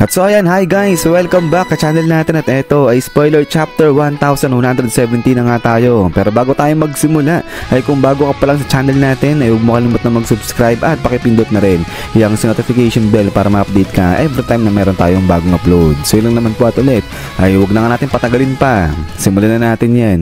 At so ayan, hi guys! Welcome back sa channel natin at eto ay spoiler chapter 1170 na nga tayo. Pero bago tayo magsimula, ay kung bago ka pa lang sa channel natin ay huwag mo kalimutan na mag-subscribe at pakipindot na rin yung notification bell para ma-update ka every time na meron tayong bagong upload. So yun lang naman po at ulit, ay huwag na nga natin patagalin pa. Simulan na natin yan.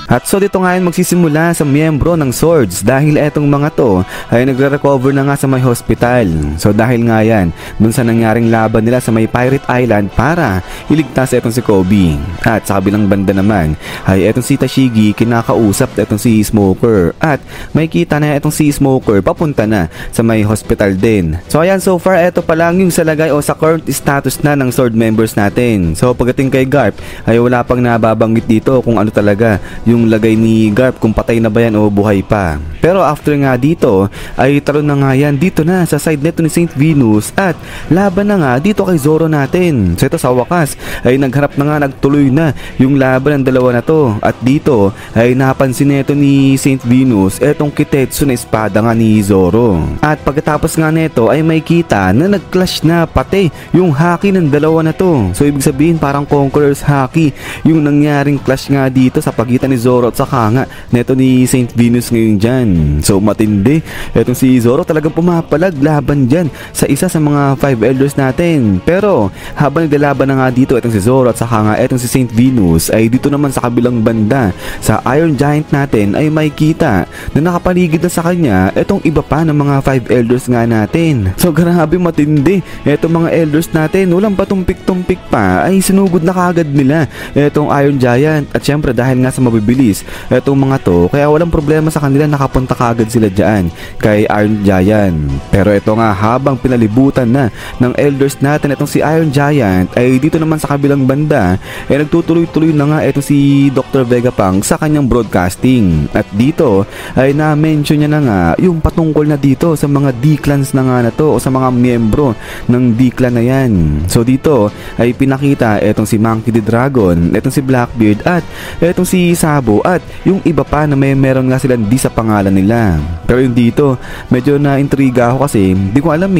At so dito nga yun magsisimula sa miyembro ng Swords dahil etong mga to ay nagre-recover na nga sa may hospital. So dahil nga yan dun sa nangyaring laban nila sa may Pirate Island para iligtas etong si Kobe. At sa kabilang banda naman ay etong si Tashigi kinakausap etong si Smoker at may kita na etong si Smoker papunta na sa may hospital din. So ayan, so far eto pa lang yung sa lagay o sa current status na ng Sword members natin. So pagdating kay Garp ay wala pang nababanggit dito kung ano talaga yung lagay ni Garp, kung patay na ba yan o buhay pa. Pero after nga dito ay talon na nga yan dito na sa side neto ni Saint Venus at laban na nga dito kay Zoro natin. So ito sa wakas ay nagharap na nga, nagtuloy na yung laban ng dalawa na to. At dito ay napansin neto ni Saint Venus etong Kitetsu na espada nga ni Zoro. At pagkatapos nga neto ay may kita na nag-clash na pati yung haki ng dalawa na to. So ibig sabihin parang Conqueror's haki yung nangyaring clash nga dito sa pagitan ni Zoro at saka nga neto ni Saint Venus ngayon dyan. So matindi etong si Zoro, talagang pumapalag laban dyan sa isa sa mga 5 elders natin. Pero habang naglalaban na nga dito etong si Zoro at saka nga etong si Saint Venus ay dito naman sa kabilang banda sa Iron Giant natin ay may kita na nakapaligid na sa kanya etong iba pa ng mga 5 elders nga natin. So grabe matindi etong mga elders natin, walang patumpik-tumpik pa ay sinugod na kagad nila etong Iron Giant. At syempre dahil nga sa mabibilis etong mga to kaya walang problema sa kanila, nakapunta kagad sila dyan kay Iron Giant. Pero ito nga habang pinalibutan na ng elders natin etong si Iron Giant ay dito naman sa kabilang banda ay nagtutuloy-tuloy na nga etong si Dr. Vegapunk sa kanyang broadcasting. At dito ay na-mention niya na nga yung patungkol na dito sa mga D-clans na nga na to o sa mga miyembro ng D-clan na yan. So dito ay pinakita etong si Monkey D. Dragon, etong si Blackbeard at etong si Sabo at yung iba pa na meron nga silang D sa pangalan nila. Pero yung dito medyo na-intriga ako kasi hindi ko alam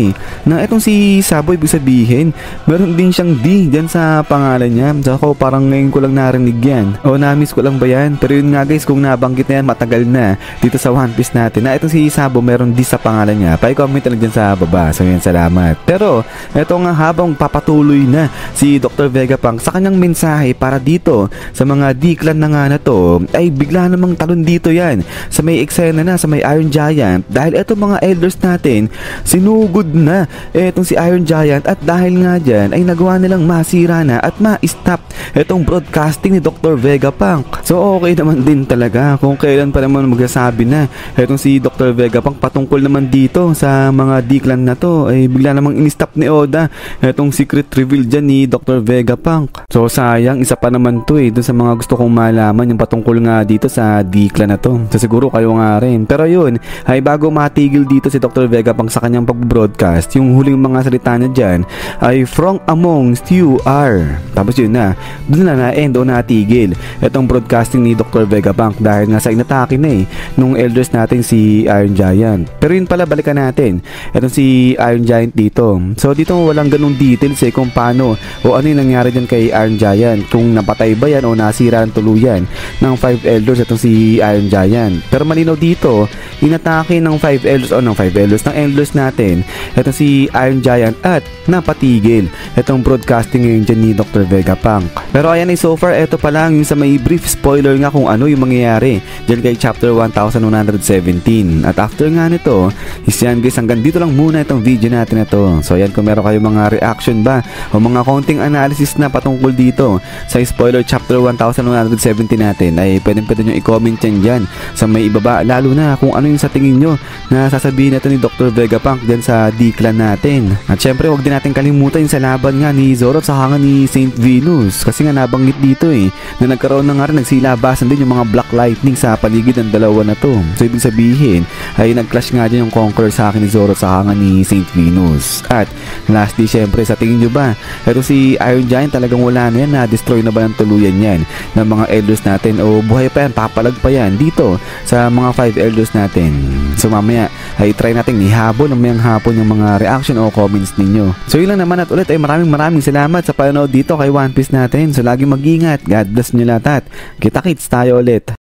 na etong si Sabo ibig sabihin meron din siyang D dyan sa pangalan niya. So ako parang ngayon ko lang narinig yan o na-miss ko lang ba yan. Pero yun nga guys, kung nabanggit na yan matagal na dito sa One Piece natin na etong si Sabo meron D sa pangalan niya, pa-comment lang dyan sa baba. So yun, salamat. Pero eto nga habang papatuloy na si Dr. Vegapunk sa kanyang mensahe para dito sa mga D-clan na nga na to ay bigla namang talon dito yan sa may eksena na sa may Iron Giant dahil etong mga elders natin sinugod na etong si Iron Giant at dahil nga dyan ay nagawa nilang masira na at ma-stop etong broadcasting ni Dr. Vegapunk. So okay naman din talaga kung kailan pa naman magsasabi na etong si Dr. Vegapunk patungkol naman dito sa mga D-clan na to ay bigla namang in-stop ni Oda etong secret reveal dyan ni Dr. Vegapunk. So sayang, isa pa naman to dun sa mga gusto kong malaman yung patungkol nga dito sa D-clan na to. So siguro kayo nga rin. Pero yun, ay bago matigil dito si Dr. Vegapunk sa kanyang pag-broadcast, yung huling mga salita niya dyan ay from amongst you are. Tapos yun na, dun na na-end o natigil etong broadcasting ni Dr. Vegapunk dahil nga sa inatake na nung elders natin si Iron Giant. Pero yun pala, balikan natin etong si Iron Giant dito. So dito walang ganung details kung paano o ano yung nangyari dyan kay Iron Giant, kung napatay ba yan o nasira ang tuluyan ng 5 elders itong si Iron Giant. Pero malinaw dito, inatake ng 5 elders o ng 5 elders ng elders natin itong si Iron Giant at napatigil itong broadcasting ngayon dyan ni Dr. Vegapunk. Pero ayan so far eto pa lang yung sa may brief spoiler nga kung ano yung mangyayari dyan kay chapter 1117. At after nga nito is yan guys, hanggang dito lang muna itong video natin na to. So ayan, kung meron kayo mga reaction ba o mga konting analysis na patungkol dito sa spoiler chapter 1117 natin ay pwede nyo i-comment yan dyan sa may ibaba, lalo na kung ano yung sa tingin nyo na sasabihin natin ni Dr. Vegapunk dyan sa D-Clan natin. At syempre huwag din natin kalimutan yung sa laban nga ni Zoro at saka nga ni Saint Venus, kasi nga nabanggit dito na nagkaroon na nga rin, nagsilabasan din yung mga Black Lightning sa paligid ng dalawa na to. So ibig sabihin ay nag-clash nga dyan yung Conqueror sa akin ni Zoro at saka nga ni Saint Venus. At lastly syempre, sa tingin nyo ba eto si Iron Giant talagang wala na yan, na-destroy na ba ng tuluyan yan ng mga elders natin, o buhay pa yan, papalag pa yan dito sa mga 5 elders natin? So mamaya ay try natin ihabol ng mayang hapon yung mga reaction o comments ninyo. So yun lang naman, at ulit ay maraming salamat sa panonood dito kay One Piece natin. So lagi mag-ingat, God bless nyo lahat at kita-kits tayo ulit.